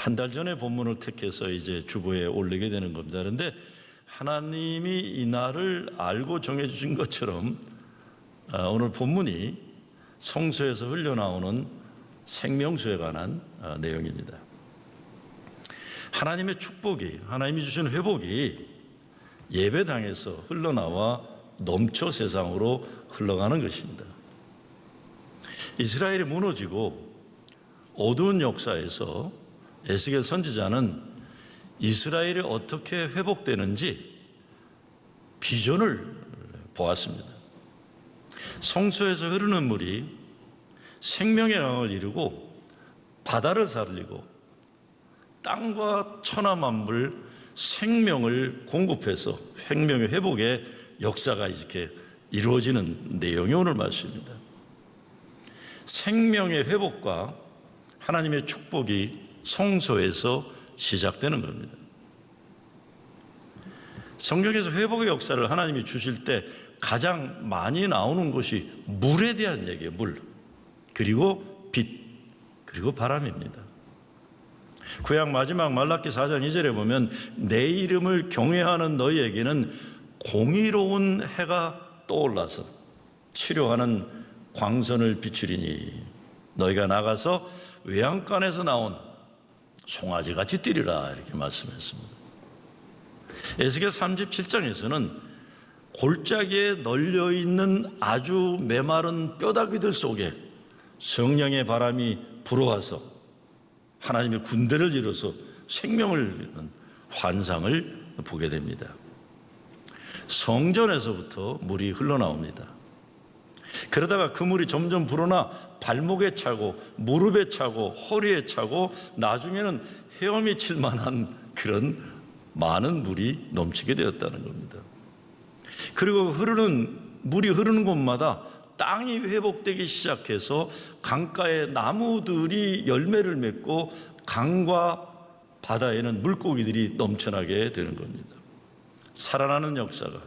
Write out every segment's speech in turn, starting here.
한 달 전에 본문을 택해서 이제 주보에 올리게 되는 겁니다. 그런데 하나님이 이 날을 알고 정해주신 것처럼 오늘 본문이 성소에서 흘러나오는 생명수에 관한 내용입니다. 하나님의 축복이, 하나님이 주신 회복이 예배당에서 흘러나와 넘쳐 세상으로 흘러가는 것입니다. 이스라엘이 무너지고 어두운 역사에서 에스겔 선지자는 이스라엘이 어떻게 회복되는지 비전을 보았습니다. 성소에서 흐르는 물이 생명의 강을 이루고 바다를 살리고 땅과 천하 만물 생명을 공급해서 생명의 회복의 역사가 이렇게 이루어지는 내용이 오늘 말씀입니다. 생명의 회복과 하나님의 축복이 성소에서 시작되는 겁니다. 성경에서 회복의 역사를 하나님이 주실 때 가장 많이 나오는 것이 물에 대한 얘기예요. 물, 그리고 빛, 그리고 바람입니다. 구약 마지막 말라기 4장 2절에 보면 내 이름을 경외하는 너희에게는 공의로운 해가 떠올라서 치료하는 광선을 비추리니 너희가 나가서 외양간에서 나온 송아지같이 뛰리라, 이렇게 말씀했습니다. 에스겔 37장에서는 골짜기에 널려있는 아주 메마른 뼈다귀들 속에 성령의 바람이 불어와서 하나님의 군대를 이뤄서 생명을 이루는 환상을 보게 됩니다. 성전에서부터 물이 흘러나옵니다. 그러다가 그 물이 점점 불어나 발목에 차고 무릎에 차고 허리에 차고 나중에는 헤엄이 칠 만한 그런 많은 물이 넘치게 되었다는 겁니다. 그리고 물이 흐르는 곳마다 땅이 회복되기 시작해서 강가의 나무들이 열매를 맺고 강과 바다에는 물고기들이 넘쳐나게 되는 겁니다. 살아나는 역사가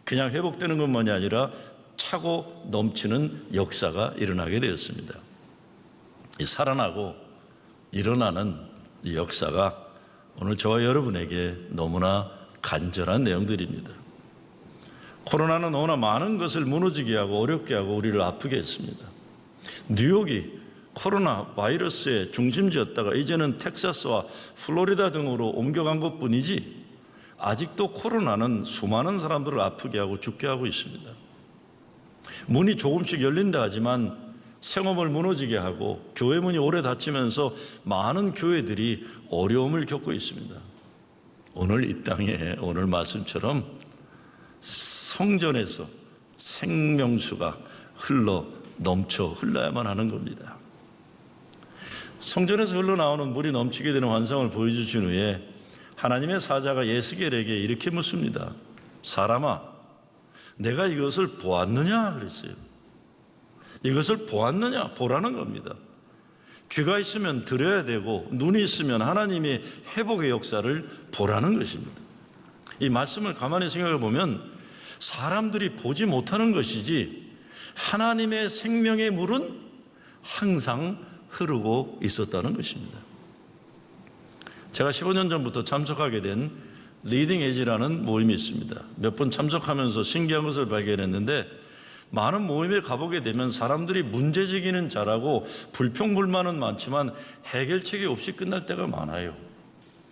그냥 회복되는 것만이 아니라 차고 넘치는 역사가 일어나게 되었습니다. 이 살아나고 일어나는 이 역사가 오늘 저와 여러분에게 너무나 간절한 내용들입니다. 코로나는 너무나 많은 것을 무너지게 하고 어렵게 하고 우리를 아프게 했습니다. 뉴욕이 코로나 바이러스의 중심지였다가 이제는 텍사스와 플로리다 등으로 옮겨간 것뿐이지 아직도 코로나는 수많은 사람들을 아프게 하고 죽게 하고 있습니다. 문이 조금씩 열린다 하지만 생업을 무너지게 하고 교회 문이 오래 닫히면서 많은 교회들이 어려움을 겪고 있습니다. 오늘 이 땅에 오늘 말씀처럼 성전에서 생명수가 넘쳐 흘러야만 하는 겁니다. 성전에서 흘러나오는 물이 넘치게 되는 환상을 보여주신 후에 하나님의 사자가 예스겔에게 이렇게 묻습니다. 사람아, 내가 이것을 보았느냐 그랬어요. 이것을 보았느냐, 보라는 겁니다. 귀가 있으면 들어야 되고 눈이 있으면 하나님의 회복의 역사를 보라는 것입니다. 이 말씀을 가만히 생각해 보면 사람들이 보지 못하는 것이지 하나님의 생명의 물은 항상 흐르고 있었다는 것입니다. 제가 15년 전부터 참석하게 된 리딩 에지라는 모임이 있습니다. 몇 번 참석하면서 신기한 것을 발견했는데 많은 모임에 가보게 되면 사람들이 문제 제기는 잘하고 불평불만은 많지만 해결책이 없이 끝날 때가 많아요.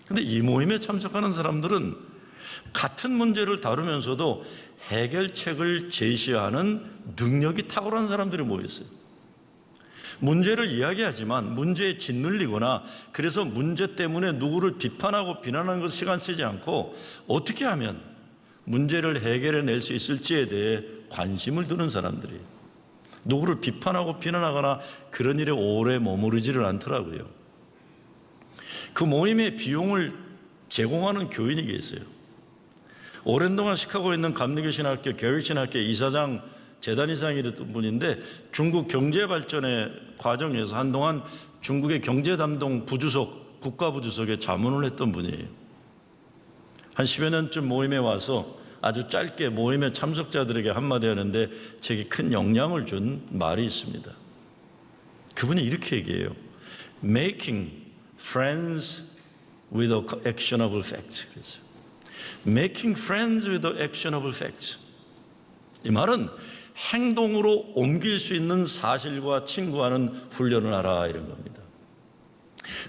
그런데 이 모임에 참석하는 사람들은 같은 문제를 다루면서도 해결책을 제시하는 능력이 탁월한 사람들이 모였어요. 문제를 이야기하지만 문제에 짓눌리거나 그래서 문제 때문에 누구를 비판하고 비난하는 것에 시간 쓰지 않고 어떻게 하면 문제를 해결해낼 수 있을지에 대해 관심을 두는 사람들이에요. 누구를 비판하고 비난하거나 그런 일에 오래 머무르지를 않더라고요. 그 모임의 비용을 제공하는 교인이 계세요. 오랜 동안 시카고에 있는 감리교 신학교, 교회 신학교 이사장, 재단 이상이었던 분인데 중국 경제발전의 과정에서 한동안 중국의 경제담당 부주석, 국가부주석에 자문을 했던 분이에요. 한 10여 년쯤 모임에 와서 아주 짧게 모임의 참석자들에게 한마디 하는데 제게 큰 영향을 준 말이 있습니다. 그분이 이렇게 얘기해요. Making friends with actionable facts. 그래서 making friends with actionable facts. 이 말은 행동으로 옮길 수 있는 사실과 친구하는 훈련을 하라 이런 겁니다.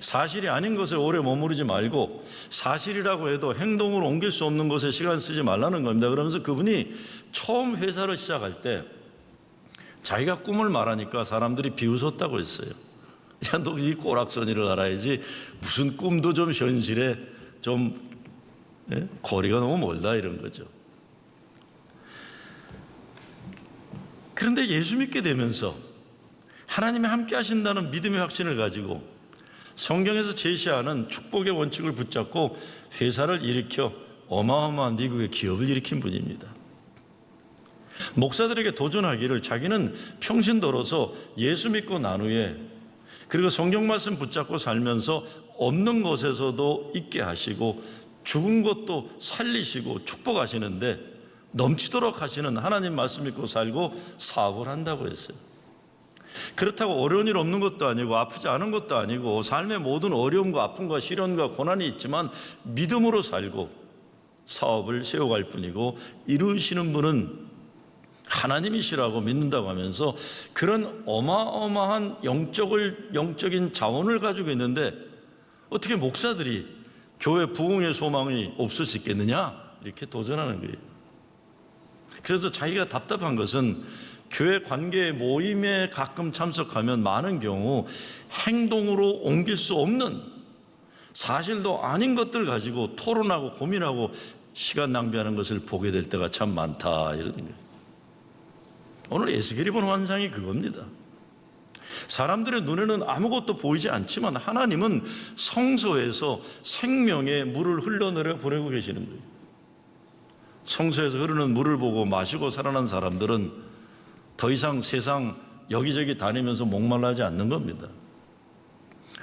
사실이 아닌 것에 오래 머무르지 말고 사실이라고 해도 행동으로 옮길 수 없는 것에 시간 쓰지 말라는 겁니다. 그러면서 그분이 처음 회사를 시작할 때 자기가 꿈을 말하니까 사람들이 비웃었다고 했어요. 야, 너 이 꼬락서니를 알아야지 무슨 꿈도 좀 현실에 좀 거리가 너무 멀다 이런 거죠. 그런데 예수 믿게 되면서 하나님이 함께 하신다는 믿음의 확신을 가지고 성경에서 제시하는 축복의 원칙을 붙잡고 회사를 일으켜 어마어마한 미국의 기업을 일으킨 분입니다. 목사들에게 도전하기를 자기는 평신도로서 예수 믿고 난 후에 그리고 성경 말씀 붙잡고 살면서 없는 것에서도 있게 하시고 죽은 것도 살리시고 축복하시는데 넘치도록 하시는 하나님 말씀 믿고 살고 사업을 한다고 했어요. 그렇다고 어려운 일 없는 것도 아니고 아프지 않은 것도 아니고 삶의 모든 어려움과 아픔과 시련과 고난이 있지만 믿음으로 살고 사업을 세워갈 뿐이고 이루시는 분은 하나님이시라고 믿는다고 하면서 그런 어마어마한 영적인 자원을 가지고 있는데 어떻게 목사들이 교회 부흥의 소망이 없을 수 있겠느냐 이렇게 도전하는 거예요. 그래도 자기가 답답한 것은 교회 관계 모임에 가끔 참석하면 많은 경우 행동으로 옮길 수 없는 사실도 아닌 것들 가지고 토론하고 고민하고 시간 낭비하는 것을 보게 될 때가 참 많다 이런 거예요. 오늘 에스겔이 본 환상이 그겁니다. 사람들의 눈에는 아무것도 보이지 않지만 하나님은 성소에서 생명의 물을 흘러내려 보내고 계시는 거예요. 성소에서 흐르는 물을 보고 마시고 살아난 사람들은 더 이상 세상 여기저기 다니면서 목말라하지 않는 겁니다.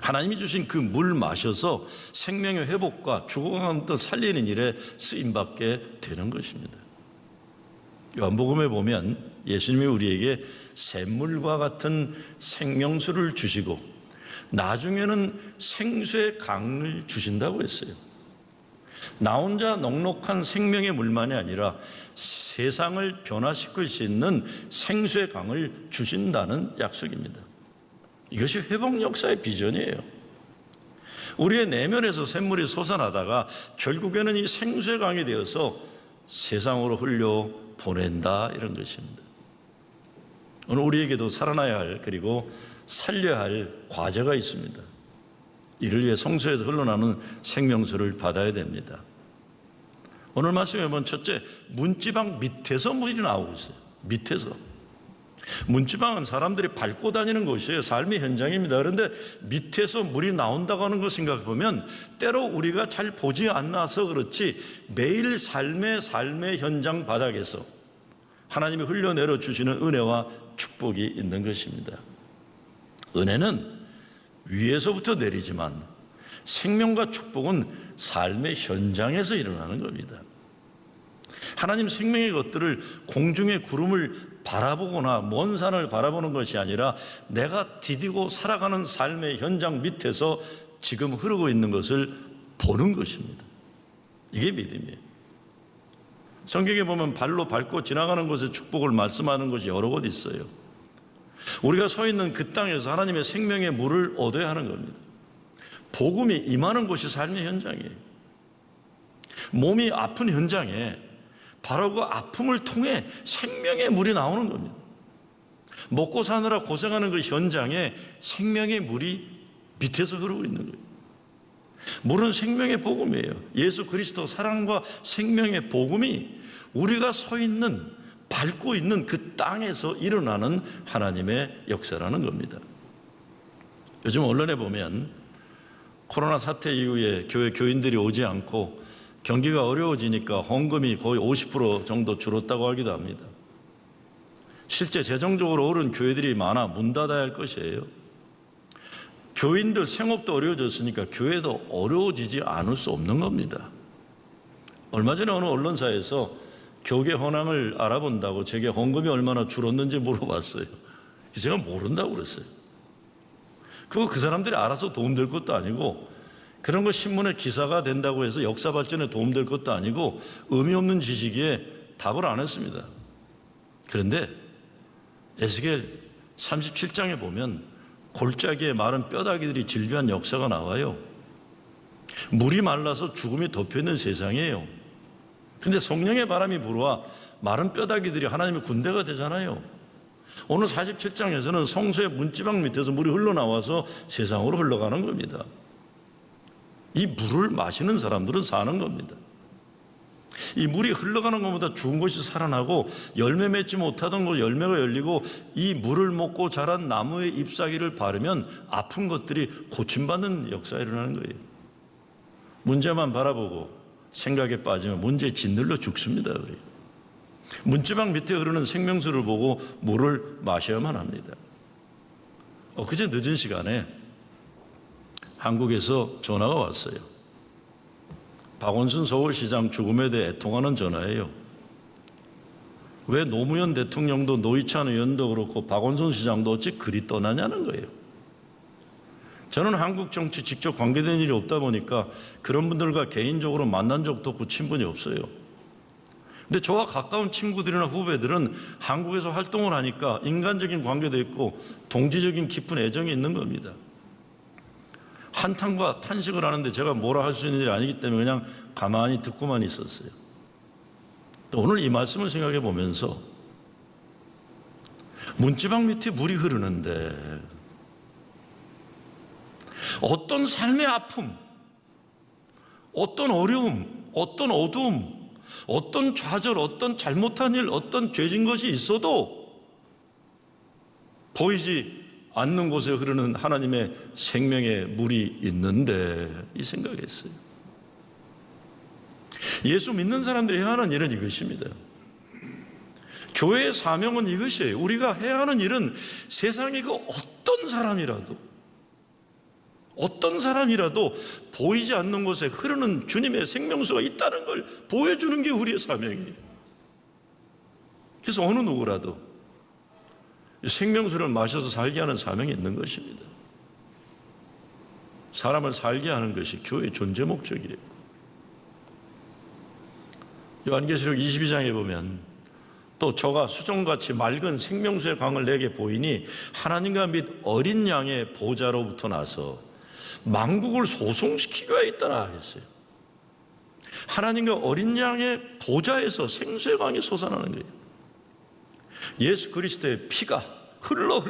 하나님이 주신 그 물 마셔서 생명의 회복과 죽어가는 것들 살리는 일에 쓰임받게 되는 것입니다. 요한복음에 보면 예수님이 우리에게 샘물과 같은 생명수를 주시고 나중에는 생수의 강을 주신다고 했어요. 나 혼자 넉넉한 생명의 물만이 아니라 세상을 변화시킬 수 있는 생수의 강을 주신다는 약속입니다. 이것이 회복 역사의 비전이에요. 우리의 내면에서 샘물이 솟아나다가 결국에는 이 생수의 강이 되어서 세상으로 흘려 보낸다 이런 것입니다. 오늘 우리에게도 살아나야 할 그리고 살려야 할 과제가 있습니다. 이를 위해 성소에서 흘러나오는 생명수를 받아야 됩니다. 오늘 말씀에 보면 첫째, 문지방 밑에서 물이 나오고 있어요. 밑에서. 문지방은 사람들이 밟고 다니는 곳이에요. 삶의 현장입니다. 그런데 밑에서 물이 나온다고 하는 것 생각해 보면 때로 우리가 잘 보지 않아서 그렇지 매일 삶의 현장 바닥에서 하나님이 흘려내려 주시는 은혜와 축복이 있는 것입니다. 은혜는 위에서부터 내리지만 생명과 축복은 삶의 현장에서 일어나는 겁니다. 하나님 생명의 것들을 공중의 구름을 바라보거나 먼 산을 바라보는 것이 아니라 내가 디디고 살아가는 삶의 현장 밑에서 지금 흐르고 있는 것을 보는 것입니다. 이게 믿음이에요. 성경에 보면 발로 밟고 지나가는 곳에 축복을 말씀하는 것이 여러 곳 있어요. 우리가 서 있는 그 땅에서 하나님의 생명의 물을 얻어야 하는 겁니다. 복음이 임하는 곳이 삶의 현장이에요. 몸이 아픈 현장에 바로 그 아픔을 통해 생명의 물이 나오는 겁니다. 먹고 사느라 고생하는 그 현장에 생명의 물이 밑에서 흐르고 있는 거예요. 물은 생명의 복음이에요. 예수 그리스도 사랑과 생명의 복음이 우리가 서 있는 밟고 있는 그 땅에서 일어나는 하나님의 역사라는 겁니다. 요즘 언론에 보면 코로나 사태 이후에 교회 교인들이 오지 않고 경기가 어려워지니까 헌금이 거의 50% 정도 줄었다고 하기도 합니다. 실제 재정적으로 어려운 교회들이 많아 문 닫아야 할 것이에요. 교인들 생업도 어려워졌으니까 교회도 어려워지지 않을 수 없는 겁니다. 얼마 전에 어느 언론사에서 교계 현황을 알아본다고 제게 헌금이 얼마나 줄었는지 물어봤어요. 제가 모른다고 그랬어요. 그거 그 사람들이 알아서 도움될 것도 아니고, 그런 거 신문에 기사가 된다고 해서 역사 발전에 도움될 것도 아니고, 의미 없는 지식에 답을 안 했습니다. 그런데 에스겔 37장에 보면 골짜기에 마른 뼈다귀들이 질비한 역사가 나와요. 물이 말라서 죽음이 덮여있는 세상이에요. 근데 성령의 바람이 불어와 마른 뼈다귀들이 하나님의 군대가 되잖아요. 오늘 47장에서는 성소의 문지방 밑에서 물이 흘러나와서 세상으로 흘러가는 겁니다. 이 물을 마시는 사람들은 사는 겁니다. 이 물이 흘러가는 것보다 죽은 것이 살아나고, 열매 맺지 못하던 것 열매가 열리고, 이 물을 먹고 자란 나무의 잎사귀를 바르면 아픈 것들이 고침받는 역사가 일어나는 거예요. 문제만 바라보고 생각에 빠지면 문제에 짓눌려 죽습니다. 문지방 밑에 흐르는 생명수를 보고 물을 마셔야만 합니다. 그제 늦은 시간에 한국에서 전화가 왔어요. 박원순 서울시장 죽음에 대해 애통하는 전화예요. 왜 노무현 대통령도 노회찬 의원도 그렇고 박원순 시장도 어찌 그리 떠나냐는 거예요. 저는 한국 정치 직접 관계된 일이 없다 보니까 그런 분들과 개인적으로 만난 적도 없고 친분이 없어요. 근데 저와 가까운 친구들이나 후배들은 한국에서 활동을 하니까 인간적인 관계도 있고 동지적인 깊은 애정이 있는 겁니다. 한탄과 탄식을 하는데 제가 뭐라 할 수 있는 일이 아니기 때문에 그냥 가만히 듣고만 있었어요. 또 오늘 이 말씀을 생각해 보면서 문지방 밑에 물이 흐르는데 어떤 삶의 아픔, 어떤 어려움, 어떤 어두움, 어떤 좌절, 어떤 잘못한 일, 어떤 죄진 것이 있어도 보이지 않는 곳에 흐르는 하나님의 생명의 물이 있는데, 이 생각했어요. 예수 믿는 사람들이 해야 하는 일은 이것입니다. 교회의 사명은 이것이에요. 우리가 해야 하는 일은 세상의 그 어떤 사람이라도 보이지 않는 곳에 흐르는 주님의 생명수가 있다는 걸 보여주는 게 우리의 사명이에요. 그래서 어느 누구라도 생명수를 마셔서 살게 하는 사명이 있는 것입니다. 사람을 살게 하는 것이 교회의 존재 목적이에요. 요한계시록 22장에 보면 또 저가 수정같이 맑은 생명수의 강을 내게 보이니 하나님과 및 어린 양의 보좌로부터 나서 만국을 소송시키기가 있더라 했어요. 하나님과 어린 양의 보좌에서 생수의 강이 솟아나는 거예요. 예수 그리스도의 피가 흘러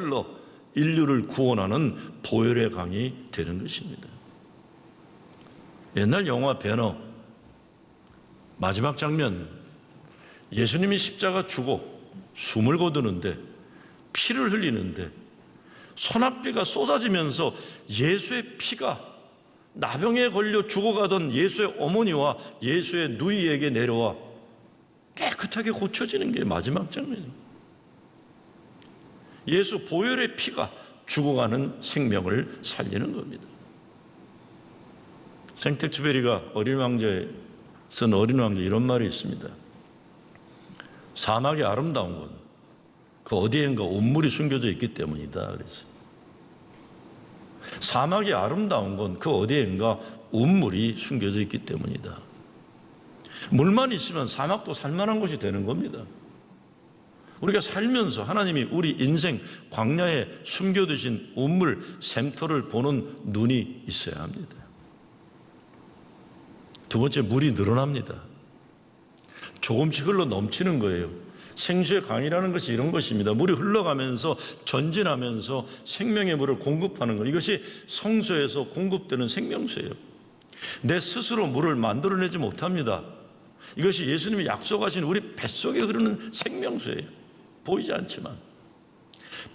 인류를 구원하는 보혈의 강이 되는 것입니다. 옛날 영화 배너 마지막 장면, 예수님이 십자가 주고 숨을 거두는데 피를 흘리는데 소낙비가 쏟아지면서 예수의 피가 나병에 걸려 죽어가던 예수의 어머니와 예수의 누이에게 내려와 깨끗하게 고쳐지는 게 마지막 장면입니다. 예수 보혈의 피가 죽어가는 생명을 살리는 겁니다. 생텍쥐페리가 어린 왕자에 쓴 어린 왕자 이런 말이 있습니다. 사막이 아름다운 건 그 어디엔가 온물이 숨겨져 있기 때문이다 그랬어요. 사막이 아름다운 건 그 어디엔가 온물이 숨겨져 있기 때문이다. 물만 있으면 사막도 살만한 곳이 되는 겁니다. 우리가 살면서 하나님이 우리 인생 광야에 숨겨두신 온물 샘터를 보는 눈이 있어야 합니다. 두 번째, 물이 늘어납니다. 조금씩 흘러 넘치는 거예요. 생수의 강이라는 것이 이런 것입니다. 물이 흘러가면서 전진하면서 생명의 물을 공급하는 것, 이것이 성소에서 공급되는 생명수예요. 내 스스로 물을 만들어내지 못합니다. 이것이 예수님이 약속하신 우리 뱃속에 흐르는 생명수예요. 보이지 않지만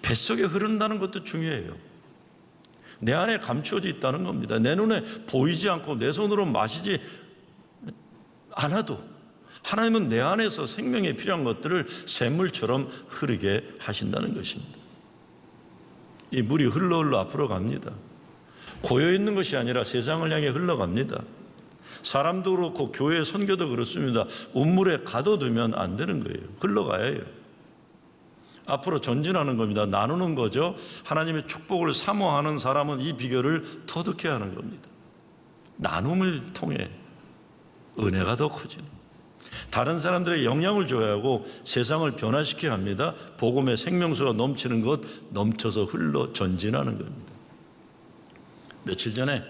뱃속에 흐른다는 것도 중요해요. 내 안에 감추어져 있다는 겁니다. 내 눈에 보이지 않고 내 손으로 마시지 않아도 하나님은 내 안에서 생명에 필요한 것들을 샘물처럼 흐르게 하신다는 것입니다. 이 물이 흘러 앞으로 갑니다. 고여있는 것이 아니라 세상을 향해 흘러갑니다. 사람도 그렇고 교회 선교도 그렇습니다. 운물에 가둬두면 안 되는 거예요. 흘러가야 해요. 앞으로 전진하는 겁니다. 나누는 거죠. 하나님의 축복을 사모하는 사람은 이 비결을 터득해야 하는 겁니다. 나눔을 통해 은혜가 더 커지는, 다른 사람들에게 영향을 줘야 하고 세상을 변화시켜야 합니다. 복음의 생명수가 넘치는 것, 넘쳐서 흘러 전진하는 겁니다. 며칠 전에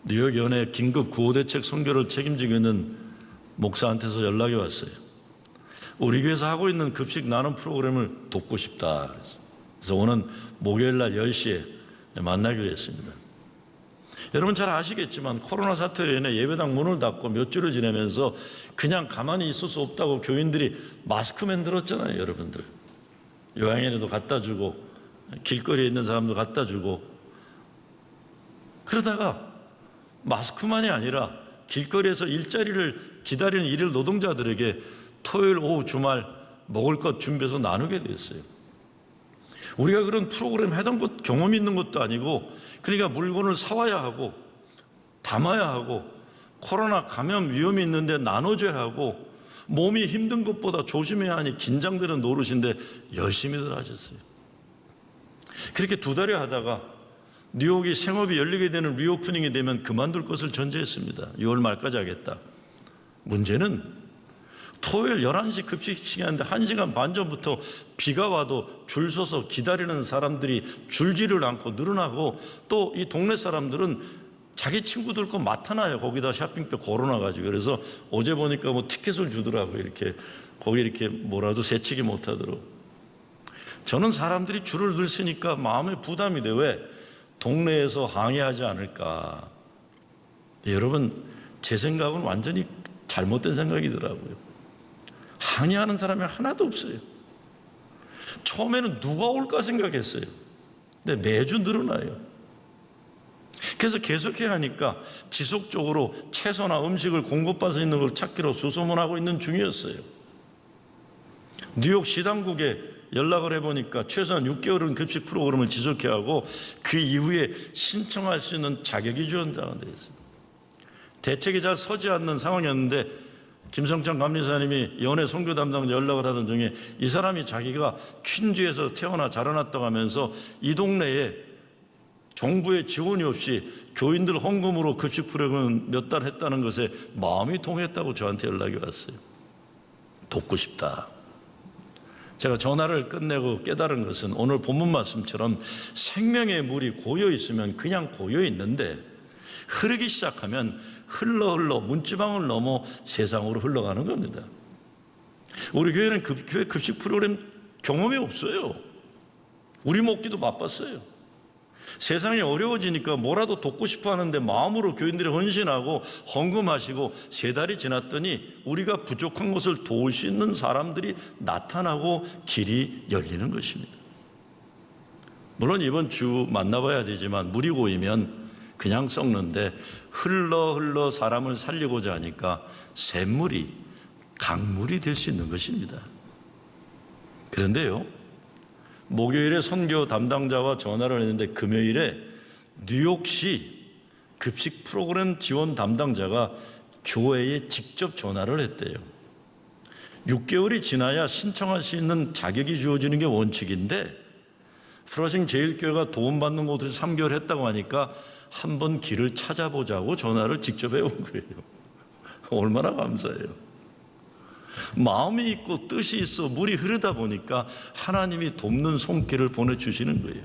뉴욕 연회 긴급 구호대책 선교를 책임지고 있는 목사한테서 연락이 왔어요. 우리 교회에서 하고 있는 급식 나눔 프로그램을 돕고 싶다. 그래서 오는 목요일 날 10시에 만나기로 했습니다. 여러분 잘 아시겠지만 코로나 사태로 인해 예배당 문을 닫고 몇 주를 지내면서 그냥 가만히 있을 수 없다고 교인들이 마스크맨 들었잖아요. 여러분들 요양원에도 갖다 주고 길거리에 있는 사람도 갖다 주고, 그러다가 마스크만이 아니라 길거리에서 일자리를 기다리는 일일 노동자들에게 토요일 오후 주말 먹을 것 준비해서 나누게 됐어요. 우리가 그런 프로그램 해던 것 경험이 있는 것도 아니고, 그러니까 물건을 사와야 하고 담아야 하고 코로나 감염 위험이 있는데 나눠줘야 하고 몸이 힘든 것보다 조심해야 하니 긴장되는 노릇인데 열심히들 하셨어요. 그렇게 2달여 하다가 뉴욕이 생업이 열리게 되는 리오프닝이 되면 그만둘 것을 전제했습니다. 6월 말까지 하겠다. 문제는 토요일 11시 급식 시간인데 1시간 반 전부터 비가 와도 줄 서서 기다리는 사람들이 줄지를 않고 늘어나고, 또 이 동네 사람들은 자기 친구들 거 맡아놔요. 거기다 쇼핑백 걸어놔가지고. 그래서 어제 보니까 뭐 티켓을 주더라고요. 이렇게 거기 이렇게 뭐라도 세치기 못하도록. 저는 사람들이 줄을 늘 서니까 마음에 부담이 돼. 왜? 동네에서 항의하지 않을까. 여러분 제 생각은 완전히 잘못된 생각이더라고요. 항의하는 사람이 하나도 없어요. 처음에는 누가 올까 생각했어요. 근데 매주 늘어나요. 그래서 계속해야 하니까 지속적으로 채소나 음식을 공급받을 수 있는 걸 찾기로 수소문하고 있는 중이었어요. 뉴욕 시당국에 연락을 해보니까 최소한 6개월은 급식 프로그램을 지속해야 하고 그 이후에 신청할 수 있는 자격이 지원자가 되어 있어요. 대책이 잘 서지 않는 상황이었는데 김성찬 감리사님이 연애 선교 담당자 연락을 하던 중에 이 사람이 자기가 퀸즈에서 태어나 자라났다고 하면서 이 동네에 정부의 지원이 없이 교인들 헌금으로 급식 프로그램을 몇 달 했다는 것에 마음이 통했다고 저한테 연락이 왔어요. 돕고 싶다. 제가 전화를 끝내고 깨달은 것은 오늘 본문 말씀처럼 생명의 물이 고여 있으면 그냥 고여 있는데 흐르기 시작하면 흘러 문지방을 넘어 세상으로 흘러가는 겁니다. 우리 교회는 교회 급식 프로그램 경험이 없어요. 우리 먹기도 바빴어요. 세상이 어려워지니까 뭐라도 돕고 싶어 하는데 마음으로 교인들이 헌신하고 헌금하시고 3달이 지났더니 우리가 부족한 것을 도울 수 있는 사람들이 나타나고 길이 열리는 것입니다. 물론 이번 주 만나봐야 되지만 물이 고이면 그냥 썩는데 흘러 사람을 살리고자 하니까 샘물이 강물이 될 수 있는 것입니다. 그런데요, 목요일에 선교 담당자와 전화를 했는데 금요일에 뉴욕시 급식 프로그램 지원 담당자가 교회에 직접 전화를 했대요. 6개월이 지나야 신청할 수 있는 자격이 주어지는 게 원칙인데 프러싱 제일교회가 도움받는 곳에서 3개월 했다고 하니까 한번 길을 찾아보자고 전화를 직접 해온 거예요. 얼마나 감사해요. 마음이 있고 뜻이 있어 물이 흐르다 보니까 하나님이 돕는 손길을 보내주시는 거예요.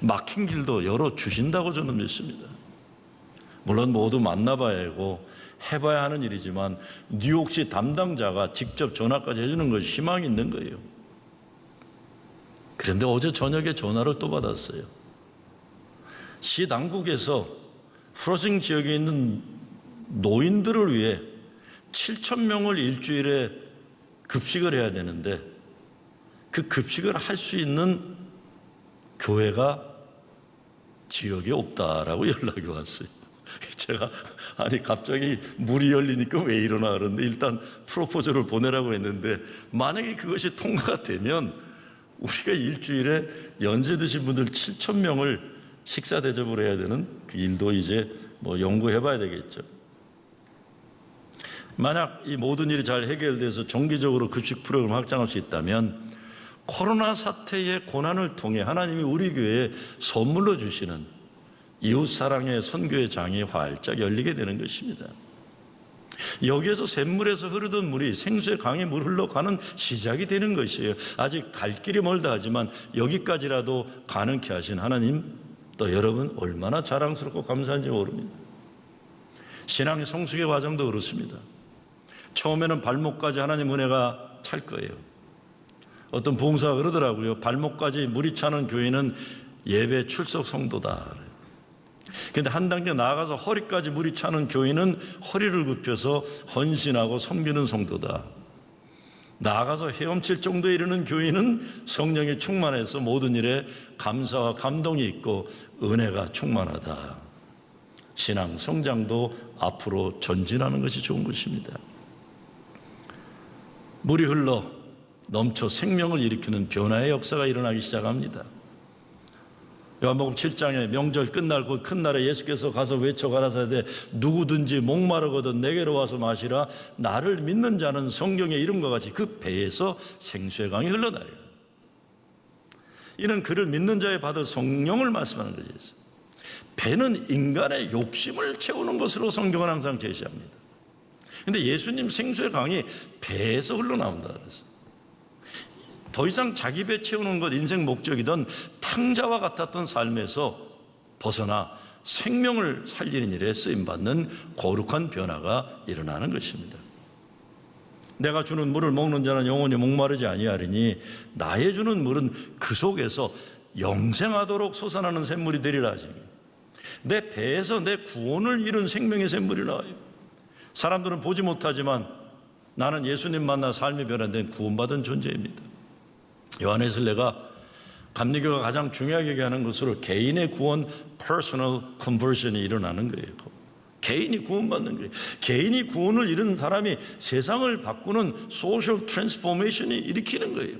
막힌 길도 열어주신다고 저는 믿습니다. 물론 모두 만나봐야 하고 해봐야 하는 일이지만 뉴욕시 담당자가 직접 전화까지 해주는 것이 희망이 있는 거예요. 그런데 어제 저녁에 전화를 또 받았어요. 시 당국에서 프로싱 지역에 있는 노인들을 위해 7,000명을 일주일에 급식을 해야 되는데 그 급식을 할 수 있는 교회가 지역에 없다라고 연락이 왔어요. 제가 아니 갑자기 물이 열리니까 왜 이러나 그런데 일단 프로포즈를 보내라고 했는데 만약에 그것이 통과가 되면 우리가 일주일에 연세 드신 분들 7,000명을 식사 대접을 해야 되는 그 일도 이제 뭐 연구해 봐야 되겠죠. 만약 이 모든 일이 잘 해결돼서 정기적으로 급식 프로그램을 확장할 수 있다면 코로나 사태의 고난을 통해 하나님이 우리 교회에 선물로 주시는 이웃사랑의 선교의 장이 활짝 열리게 되는 것입니다. 여기에서 샘물에서 흐르던 물이 생수의 강에 물 흘러가는 시작이 되는 것이에요. 아직 갈 길이 멀다 하지만 여기까지라도 가능케 하신 하나님, 또 여러분 얼마나 자랑스럽고 감사한지 모릅니다. 신앙의 성숙의 과정도 그렇습니다. 처음에는 발목까지 하나님 은혜가 찰 거예요. 어떤 부흥사가 그러더라고요. 발목까지 물이 차는 교회는 예배 출석 성도다. 그런데 한 단계 나아가서 허리까지 물이 차는 교회는 허리를 굽혀서 헌신하고 섬기는 성도다. 나아가서 헤엄칠 정도에 이르는 교회는 성령이 충만해서 모든 일에 감사와 감동이 있고 은혜가 충만하다. 신앙 성장도 앞으로 전진하는 것이 좋은 것입니다. 물이 흘러 넘쳐 생명을 일으키는 변화의 역사가 일어나기 시작합니다. 요한복음 7장에 명절 끝날 곧 큰 날에 예수께서 가서 외쳐 가라사대 누구든지 목마르거든 내게로 와서 마시라. 나를 믿는 자는 성경의 이름과 같이 그 배에서 생수의 강이 흘러나리라. 이는 그를 믿는 자에 받을 성령을 말씀하는 것이죠. 배는 인간의 욕심을 채우는 것으로 성경은 항상 제시합니다. 그런데 예수님 생수의 강이 배에서 흘러나온다 그랬어요. 더 이상 자기 배 채우는 것 인생 목적이던 탕자와 같았던 삶에서 벗어나 생명을 살리는 일에 쓰임받는 거룩한 변화가 일어나는 것입니다. 내가 주는 물을 먹는 자는 영원히 목마르지 아니하리니 나의 주는 물은 그 속에서 영생하도록 솟아나는 샘물이 되리라 하시니 내 배에서 내 구원을 이룬 생명의 샘물이 나와요. 사람들은 보지 못하지만 나는 예수님 만나 삶이 변화된 구원받은 존재입니다. 요한에슬레가 감리교가 가장 중요하게 얘기하는 것으로 개인의 구원, personal conversion이 일어나는 거예요. 개인이 구원받는 거예요. 개인이 구원을 이룬 사람이 세상을 바꾸는 social transformation이 일으키는 거예요.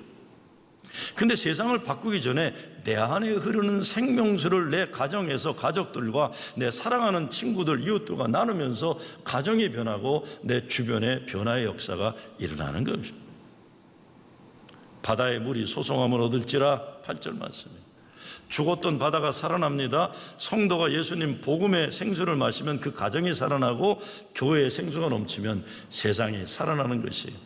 근데 세상을 바꾸기 전에 내 안에 흐르는 생명수를 내 가정에서 가족들과 내 사랑하는 친구들, 이웃들과 나누면서 가정이 변하고 내 주변에 변화의 역사가 일어나는 겁니다. 바다의 물이 소송함을 얻을지라 8절 말씀입니다. 죽었던 바다가 살아납니다. 성도가 예수님 복음의 생수를 마시면 그 가정이 살아나고 교회의 생수가 넘치면 세상이 살아나는 것이에요.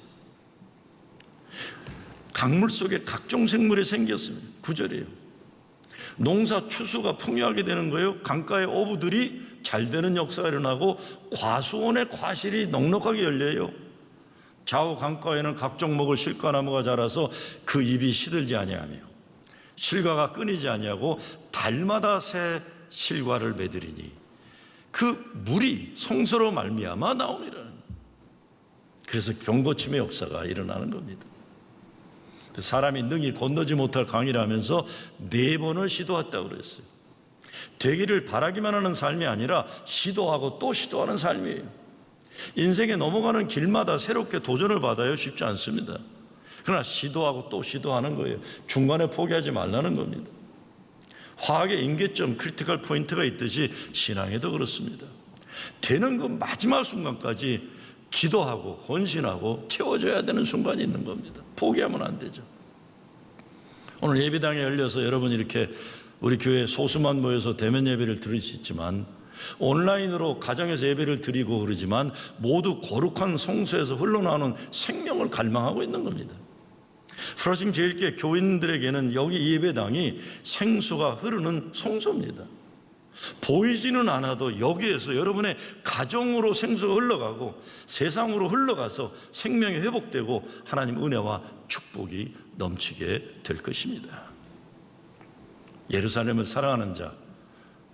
강물 속에 각종 생물이 생겼습니다. 9절이에요. 농사 추수가 풍요하게 되는 거예요. 강가의 어부들이 잘 되는 역사가 일어나고 과수원의 과실이 넉넉하게 열려요. 좌우 강가에는 각종 먹을 실과나무가 자라서 그 잎이 시들지 아니하며 실과가 끊이지 아니하고 달마다 새 실과를 맺으리니 그 물이 성소로 말미암아 나오니라. 그래서 병고침의 역사가 일어나는 겁니다. 사람이 능히 건너지 못할 강이라면서 4번을 시도했다고 그랬어요. 되기를 바라기만 하는 삶이 아니라 시도하고 또 시도하는 삶이에요. 인생에 넘어가는 길마다 새롭게 도전을 받아요. 쉽지 않습니다. 그러나 시도하고 또 시도하는 거예요. 중간에 포기하지 말라는 겁니다. 화학의 임계점, 크리티컬 포인트가 있듯이 신앙에도 그렇습니다. 되는 그 마지막 순간까지 기도하고 헌신하고 채워줘야 되는 순간이 있는 겁니다. 포기하면 안 되죠. 오늘 예배당에 열려서 여러분 이렇게 우리 교회 소수만 모여서 대면 예배를 들을 수 있지만 온라인으로 가정에서 예배를 드리고 그러지만 모두 거룩한 성수에서 흘러나오는 생명을 갈망하고 있는 겁니다. 프로징 제일교회 교인들에게는 여기 이 예배당이 생수가 흐르는 성소입니다. 보이지는 않아도 여기에서 여러분의 가정으로 생수가 흘러가고 세상으로 흘러가서 생명이 회복되고 하나님 은혜와 축복이 넘치게 될 것입니다. 예루살렘을 사랑하는 자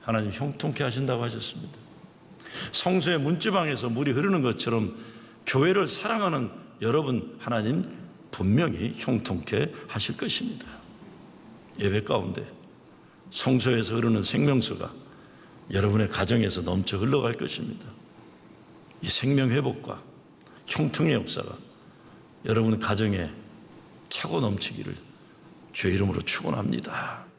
하나님 형통케 하신다고 하셨습니다. 성소의 문지방에서 물이 흐르는 것처럼 교회를 사랑하는 여러분 하나님 분명히 형통케 하실 것입니다. 예배 가운데 성소에서 흐르는 생명수가 여러분의 가정에서 넘쳐 흘러갈 것입니다. 이 생명 회복과 형통의 역사가 여러분 가정에 차고 넘치기를 주의 이름으로 축원합니다.